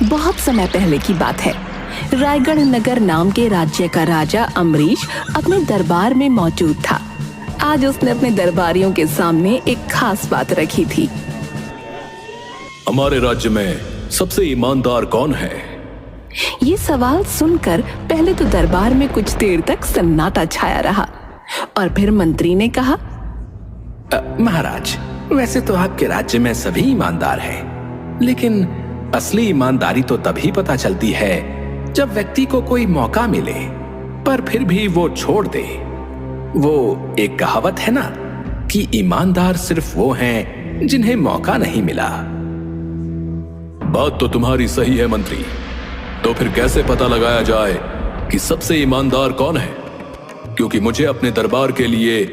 बहुत समय पहले की बात है। रायगढ़ नगर नाम के राज्य का राजा अम्बरीश अपने दरबार में मौजूद था। आज उसने अपने दरबारियों के सामने एक खास बात रखी थी। हमारे राज्य में सबसे ईमानदार कौन है? ये सवाल सुनकर पहले तो दरबार में कुछ देर तक सन्नाटा छाया रहा और फिर मंत्री ने कहा, महाराज, वैसे तो आपके राज्य में सभी ईमानदार हैं, लेकिन असली ईमानदारी तो तभी पता चलती है जब व्यक्ति को कोई मौका मिले पर फिर भी वो छोड़ दे। वो एक कहावत है ना कि ईमानदार सिर्फ वो हैं जिन्हें मौका नहीं मिला। बात तो तुम्हारी सही है मंत्री, तो फिर कैसे पता लगाया जाए कि सबसे ईमानदार कौन है? क्योंकि मुझे अपने दरबार के लिए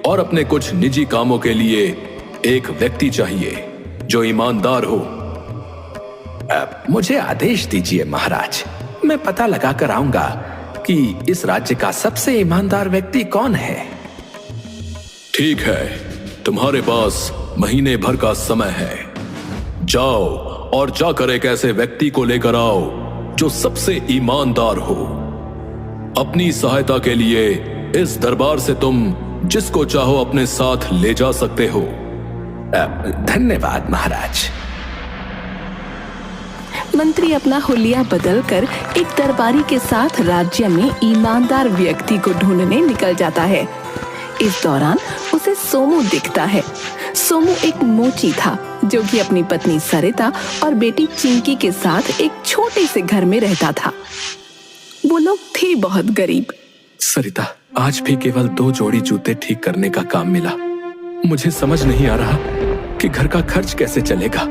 और अपने कुछ निजी कामों के लिए एक व्यक्ति चाहिए जो ईमानदार हो। मुझे आदेश दीजिए महाराज, मैं पता लगा कर आऊंगा कि इस राज्य का सबसे ईमानदार व्यक्ति कौन है। ठीक है, तुम्हारे पास महीने भर का समय है। जाओ और जाकर एक ऐसे व्यक्ति को लेकर आओ जो सबसे ईमानदार हो। अपनी सहायता के लिए इस दरबार से तुम जिसको चाहो अपने साथ ले जा सकते हो। धन्यवाद महाराज। मंत्री अपना हुलिया बदलकर एक दरबारी के साथ राज्य में ईमानदार व्यक्ति को ढूंढने निकल जाता है। इस दौरान उसे सोमू दिखता है। सोमू एक मोची था जो कि अपनी पत्नी सरिता और बेटी चिंकी के साथ एक छोटे से घर में रहता था। वो लोग थे बहुत गरीब। सरिता, आज भी केवल 2 जोड़ी जूते ठीक करने का काम मिला। मुझे समझ नहीं आ रहा कि घर का खर्च कैसे चलेगा।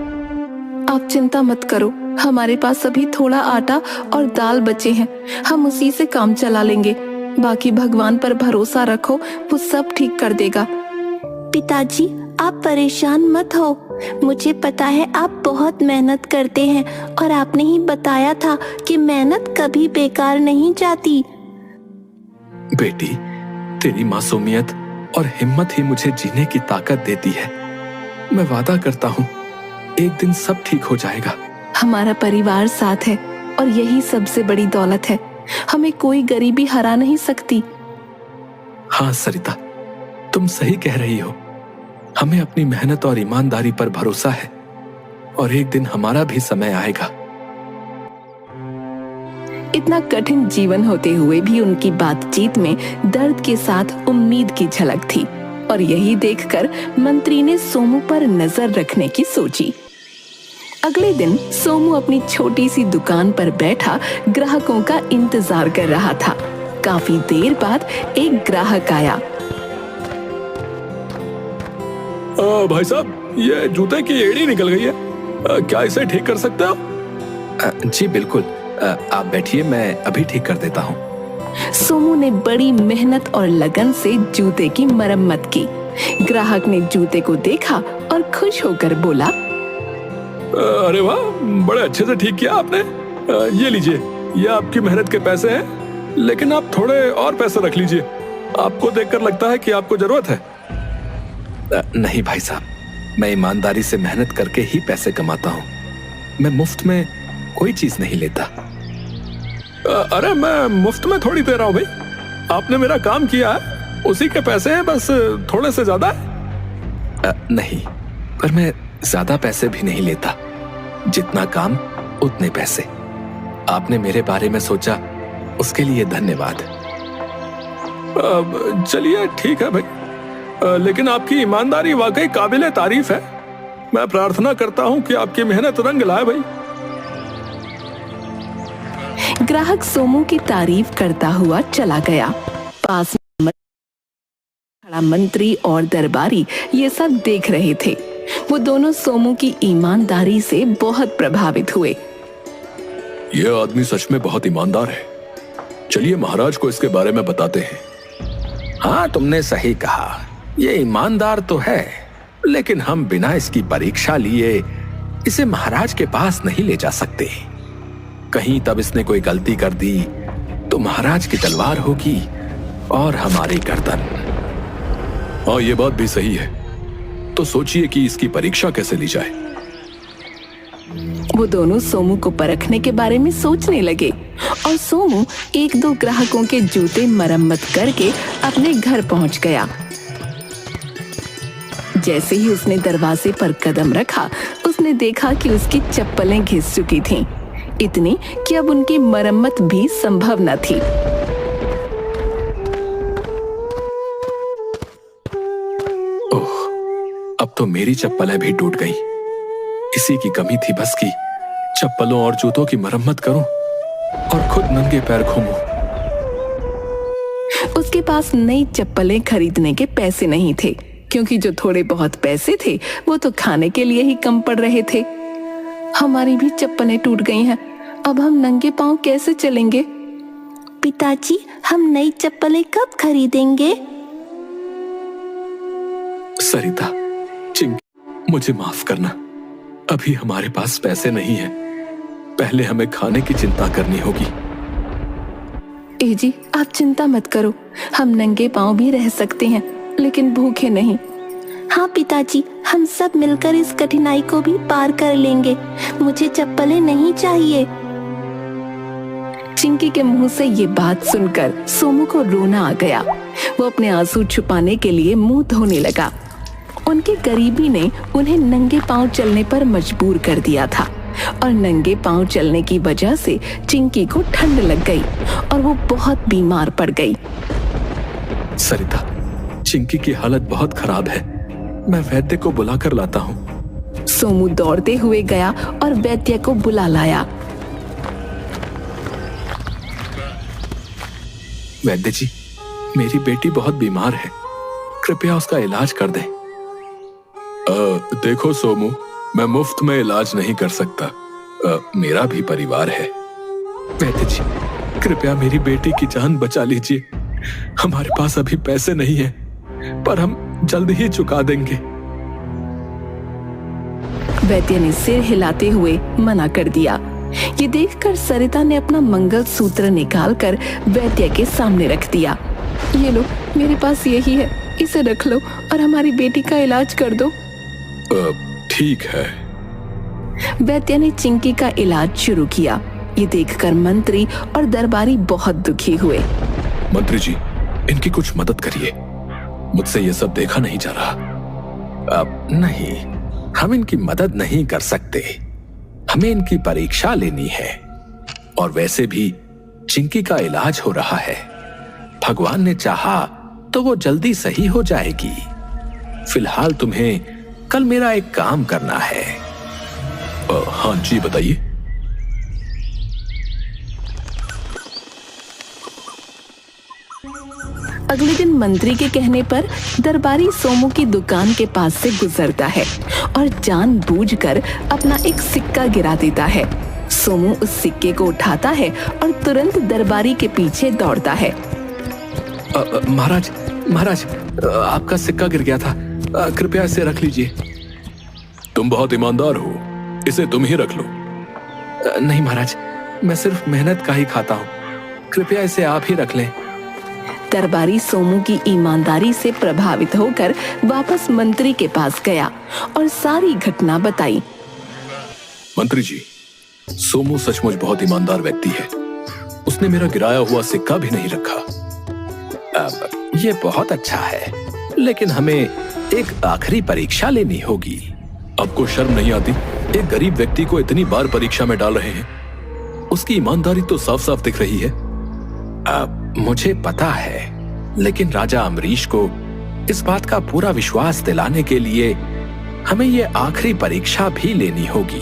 आप चिंता मत करो, हमारे पास अभी थोड़ा आटा और दाल बचे हैं, हम उसी से काम चला लेंगे। बाकी भगवान पर भरोसा रखो, वो सब ठीक कर देगा। पिताजी, आप परेशान मत हो। मुझे पता है आप बहुत मेहनत करते हैं और आपने ही बताया था कि मेहनत कभी बेकार नहीं जाती। बेटी, तेरी मासूमियत और हिम्मत ही मुझे जीने की ताकत देती है। मैं वादा करता हूँ एक दिन सब ठीक हो जाएगा। हमारा परिवार साथ है और यही सबसे बड़ी दौलत है। हमें कोई गरीबी हरा नहीं सकती। हाँ सरिता, तुम सही कह रही हो। हमें अपनी मेहनत और ईमानदारी पर भरोसा है और एक दिन हमारा भी समय आएगा। इतना कठिन जीवन होते हुए भी उनकी बातचीत में दर्द के साथ उम्मीद की झलक थी और यही देखकर मंत्री ने सोमू पर नजर रखने की सोची। अगले दिन सोमू अपनी छोटी सी दुकान पर बैठा ग्राहकों का इंतजार कर रहा था। काफी देर बाद एक ग्राहक आया। भाई साहब, ये जूते की एड़ी निकल गई है, क्या इसे ठीक कर सकते हो? जी बिल्कुल, आप बैठिए, मैं अभी ठीक कर देता हूँ। सोमू ने बड़ी मेहनत और लगन से जूते की मरम्मत की। ग्राहक ने जूते को देखा और खुश होकर बोला, अरे वाह, बड़े अच्छे से ठीक किया आपने। ये लीजिए, ये आपकी मेहनत के पैसे हैं, लेकिन आप थोड़े और पैसे रख लीजिए। आपको देखकर लगता है कि आपको जरूरत है। नहीं भाई साहब, मैं ईमानदारी से मेहनत करके ही पैसे कमाता हूँ। मैं मुफ्त में कोई चीज नहीं लेता। अरे मैं मुफ्त में थोड़ी दे रहा हूँ भाई, आपने मेरा काम किया है, उसी के पैसे हैं, बस थोड़े से ज्यादा है। नहीं, पर मैं ज्यादा पैसे भी नहीं लेता। जितना काम उतने पैसे। आपने मेरे बारे में सोचा, उसके लिए धन्यवाद। चलिए ठीक है भाई, लेकिन आपकी ईमानदारी वाकई काबिले तारीफ है। मैं प्रार्थना करता हूँ कि आपकी मेहनत रंग लाए भाई। ग्राहक सोमू की तारीफ करता हुआ चला गया। पास में खड़ा मंत्री और दरबारी ये सब देख रहे थे। वो दोनों सोमू की ईमानदारी से बहुत प्रभावित हुए। ये आदमी सच में बहुत ईमानदार है। चलिए महाराज को इसके बारे में बताते हैं। हाँ, तुमने सही कहा, ये ईमानदार तो है, लेकिन हम बिना इसकी परीक्षा लिए इसे महाराज के पास नहीं ले जा सकते। कहीं तब इसने कोई गलती कर दी तो महाराज की तलवार होगी और हमारी गर्दन। हाँ, ये बात भी सही है। तो सोचिए कि इसकी परीक्षा कैसे ली जाए। वो दोनों सोमू को परखने के बारे में सोचने लगे और सोमू एक दो ग्राहकों के जूते मरम्मत करके अपने घर पहुंच गया। जैसे ही उसने दरवाजे पर कदम रखा, उसने देखा कि उसकी चप्पलें घिस चुकी थीं, इतनी कि अब उनकी मरम्मत भी संभव न थी। ओह, अब तो मेरी चप्पलें भी टूट गई। इसी की कमी थी बस कि चप्पलों और जूतों की मरम्मत करूं और खुद नंगे पैर घूमूं। उसके पास नई चप्पलें खरीदने के पैसे नहीं थे, क्योंकि जो थोड़े बहुत पैसे थे वो तो खाने के लिए ही कम पड़ रहे थे। हमारी भी चप्पलें टूट गई हैं, अब हम नंगे पांव कैसे चलेंगे? पिताजी, हम नई चप्पलें कब खरीदेंगे? सरिता, चिंकी, मुझे माफ करना, अभी हमारे पास पैसे नहीं हैं। पहले हमें खाने की चिंता करनी होगी। ए जी, आप चिंता मत करो, हम नंगे पांव भी रह सकते हैं, लेकिन भूखे नहीं। हाँ पिताजी, हम सब मिलकर इस कठिनाई को भी पार कर लेंगे। मुझे चप्पलें नहीं चाहिए। चिंकी के मुंह से ये बात सुनकर सोमू को रोना आ गया। वो अपने आंसू छुपाने के लिए मुंह धोने लगा। उनकी गरीबी ने उन्हें नंगे पांव चलने पर मजबूर कर दिया था और नंगे पांव चलने की वजह से चिंकी को ठंड लग गई और वो बहुत बीमार पड़ गई। सरिता, चिंकी की हालत बहुत खराब है, मैं वैद्य को बुलाकर लाता हूँ। सोमू दौड़ते हुए गया और वैद्य को बुला लाया। वैद्य जी, मेरी बेटी बहुत बीमार है, कृपया उसका इलाज कर दें। देखो सोमू, मैं मुफ्त में इलाज नहीं कर सकता, मेरा भी परिवार है। वैद्य जी, कृपया मेरी बेटी की जान बचा लीजिए। हमारे पास अभी पैसे नहीं हैं, पर हम जल्द ही चुका देंगे। वैद्य ने सिर हिलाते हुए मना कर दिया। ये देखकर सरिता ने अपना मंगलसूत्र निकालकर वैद्य के सामने रख दिया। ये लो, मेरे पास यही है, इसे रख लो और हमारी बेटी का इलाज कर दो। ठीक है। वैद्य ने चिंकी का इलाज शुरू किया। ये देखकर मंत्री और दरबारी बहुत दुखी हुए। मंत्री जी, इनकी कुछ मदद करिए, मुझसे ये सब देखा नहीं जा रहा। अब नहीं, हम इनकी मदद नहीं कर सकते, हमें इनकी परीक्षा लेनी है। और वैसे भी चिंकी का इलाज हो रहा है, भगवान ने चाहा तो वो जल्दी सही हो जाएगी। फिलहाल तुम्हें कल मेरा एक काम करना है। हाँ जी, बताइए। अगले दिन मंत्री के कहने पर दरबारी सोमू की दुकान के पास से गुजरता है और जानबूझकर अपना एक सिक्का गिरा देता है। सोमू उस सिक्के को उठाता है और तुरंत दरबारी के पीछे दौड़ता है। महाराज, महाराज, आपका सिक्का गिर गया था, कृपया इसे रख लीजिए। तुम बहुत ईमानदार हो, इसे तुम ही रख लो। नहीं महाराज, मैं सिर्फ मेहनत का ही खाता हूँ, कृपया इसे आप ही रख लें। दरबारी सोमू की ईमानदारी से प्रभावित होकर वापस मंत्री के पास गया और सारी घटना बताई। मंत्री जी, सोमू सचमुच बहुत ईमानदार व्यक्ति है, उसने मेरा गिराया हुआ सिक्का भी नहीं रखा। अब ये बहुत अच्छा है, लेकिन हमें एक आखिरी परीक्षा लेनी होगी। आपको शर्म नहीं आती? एक गरीब व्यक्ति को इतनी बार परीक्षा में डाल रहे हैं, उसकी ईमानदारी तो साफ साफ दिख रही है। अब मुझे पता है, लेकिन राजा अम्बरीश को इस बात का पूरा विश्वास दिलाने के लिए हमें ये आखिरी परीक्षा भी लेनी होगी।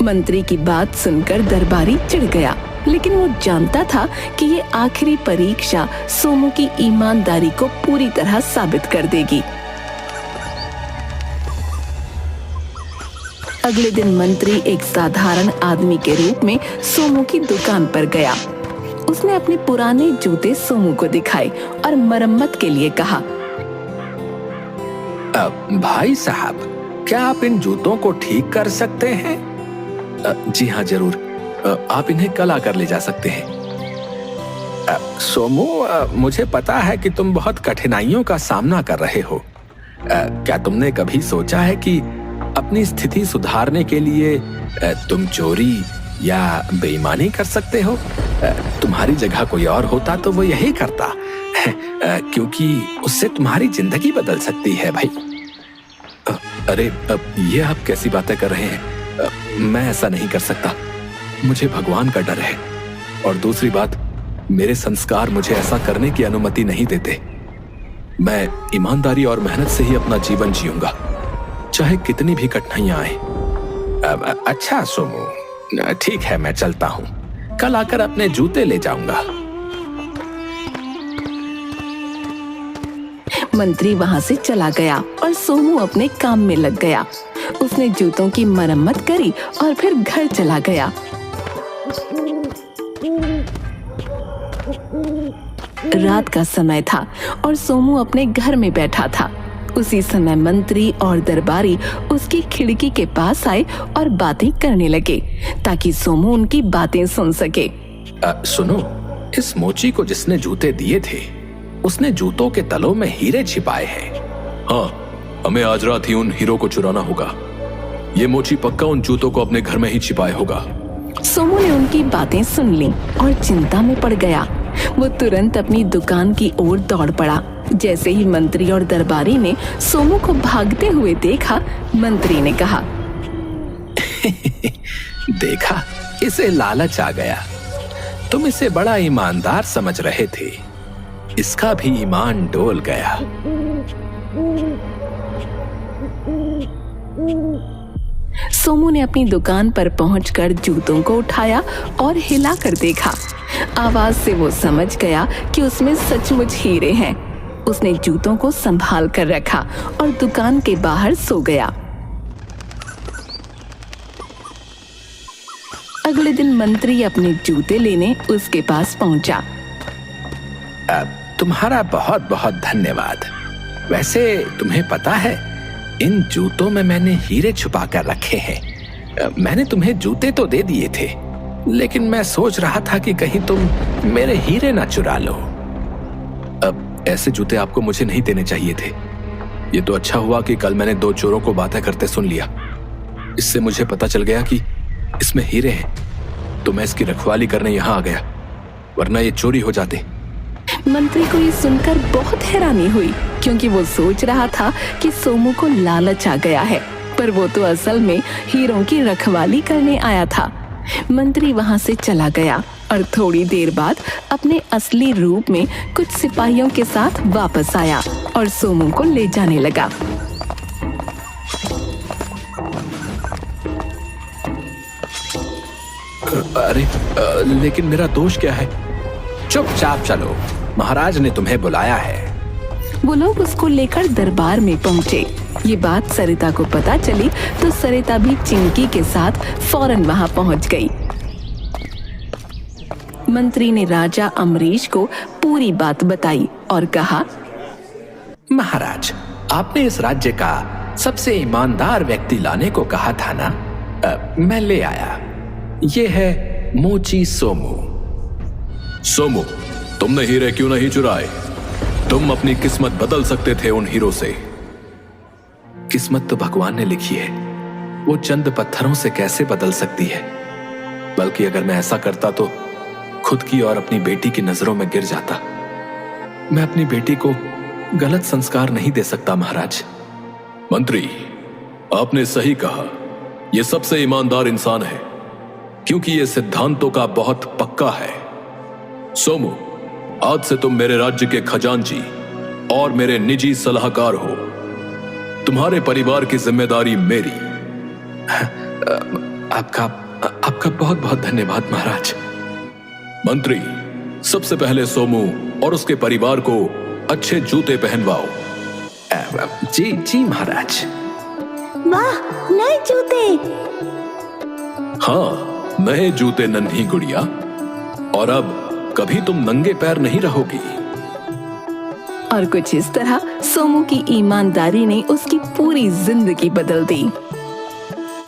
मंत्री की बात सुनकर दरबारी चिढ़ गया, लेकिन वो जानता था कि ये आखिरी परीक्षा सोमू की ईमानदारी को पूरी तरह साबित कर देगी। अगले दिन मंत्री एक साधारण आदमी के रूप में सोमू की दुकान पर गया। उसने अपने पुराने जूते सोमू को दिखाए और मरम्मत के लिए कहा। भाई साहब, क्या आप इन जूतों को ठीक कर सकते हैं? जी हाँ, जरूर, आप इन्हें कल आकर ले जा सकते हैं। सोमू, मुझे पता है कि तुम बहुत कठिनाइयों का सामना कर रहे हो। क्या तुमने कभी सोचा है कि अपनी स्थिति सुधारने के लिए तुम चोरी या बेईमानी कर सकते हो। तुम्हारी जगह कोई और होता तो वो यही करता, क्योंकि उससे तुम्हारी जिंदगी बदल सकती है भाई। अरे ये आप कैसी बातें कर रहे हैं? मैं ऐसा नहीं कर सकता। मुझे भगवान का डर है, और दूसरी बात, मेरे संस्कार मुझे ऐसा करने की अनुमति नहीं देते। मैं ईमानदारी और मेहनत से ही अपना जीवन जीऊंगा, चाहे कितनी भी कठिनाइयां आए। अच्छा सोमू, ठीक है, मैं चलता हूँ। कल आकर अपने जूते ले जाऊंगा। मंत्री वहां से चला गया और सोमू अपने काम में लग गया। उसने जूतों की मरम्मत करी और फिर घर चला गया। रात का समय था और सोमू अपने घर में बैठा था। उसी समय मंत्री और दरबारी उसकी खिड़की के पास आए और बातें करने लगे ताकि सोमू उनकी बातें सुन सके। सुनो, इस मोची को जिसने जूते दिए थे, उसने जूतों के तलों में हीरे छिपाए हैं। हाँ, हमें आज रात ही उन हीरो को चुराना होगा। ये मोची पक्का उन जूतों को अपने घर में ही छिपाए होगा। सोमू ने उनकी बातें सुन ली और चिंता में पड़ गया। वो तुरंत अपनी दुकान की ओर दौड़ पड़ा। जैसे ही मंत्री और दरबारी ने सोमू को भागते हुए देखा, मंत्री ने कहा, देखा, इसे लालच आ गया। तुम इसे बड़ा ईमानदार समझ रहे थे, इसका भी ईमान डोल गया। सोमू ने अपनी दुकान पर पहुंचकर जूतों को उठाया और हिलाकर देखा। आवाज से वो समझ गया कि उसमें सचमुच हीरे हैं। उसने जूतों को संभाल कर रखा और दुकान के बाहर सो गया। अगले दिन मंत्री अपने जूते लेने उसके पास पहुंचा। तुम्हारा बहुत बहुत धन्यवाद। वैसे तुम्हें पता है, इन जूतों में मैंने हीरे छुपा कर रखे हैं। मैंने तुम्हें जूते तो दे दिए थे, लेकिन मैं सोच रहा था कि कहीं तुम मेरे हीरे ना चुरा लो। अब ऐसे जूते आपको मुझे नहीं देने चाहिए थे। ये तो अच्छा हुआ कि कल मैंने दो चोरों को बातें करते सुन लिया। इससे मुझे पता चल गया कि इसमें हीरे हैं, तो मैं इसकी रखवाली करने यहाँ आ गया, वरना ये चोरी हो जाते। मंत्री को ये सुनकर बहुत हैरानी हुई, क्योंकि वो सोच रहा था कि सोमू को लालच आ गया है, पर वो तो असल में हीरों की रखवाली करने आया था। मंत्री वहां से चला गया और थोड़ी देर बाद अपने असली रूप में कुछ सिपाहियों के साथ वापस आया और सोमू को ले जाने लगा। अरे लेकिन मेरा दोष क्या है? चुपचाप चलो, महाराज ने तुम्हें बुलाया है। वो लोग उसको लेकर दरबार में पहुंचे। ये बात सरिता को पता चली तो सरिता भी चिंकी के साथ फौरन वहां पहुंच गई। मंत्री ने राजा अमरीश को पूरी बात बताई और कहा, महाराज, आपने इस राज्य का सबसे ईमानदार व्यक्ति लाने को कहा था ना? मैं ले आया। ये है मोची सोमू। सोमू, तुमने हीरे क्यों नहीं चुराए? तुम अपनी किस्मत बदल सकते थे उन हीरो से। किस्मत तो भगवान ने लिखी है, वो चंद पत्थरों से कैसे बदल सकती है? बल्कि अगर मैं ऐसा करता तो खुद की और अपनी बेटी की नजरों में गिर जाता। मैं अपनी बेटी को गलत संस्कार नहीं दे सकता महाराज। मंत्री, आपने सही कहा, यह सबसे ईमानदार इंसान है, क्योंकि यह सिद्धांतों का बहुत पक्का है। सोमू, आज से तुम मेरे राज्य के खजांची और मेरे निजी सलाहकार हो। तुम्हारे परिवार की जिम्मेदारी मेरी। आपका बहुत बहुत धन्यवाद महाराज। मंत्री, सबसे पहले सोमू और उसके परिवार को अच्छे जूते पहनवाओ। जी जी महाराज। वाह, नए जूते। हाँ, नए जूते नन्ही गुड़िया। और अब कभी तुम नंगे पैर नहीं रहोगी। और कुछ इस तरह सोमू की ईमानदारी ने उसकी पूरी जिंदगी बदल दी।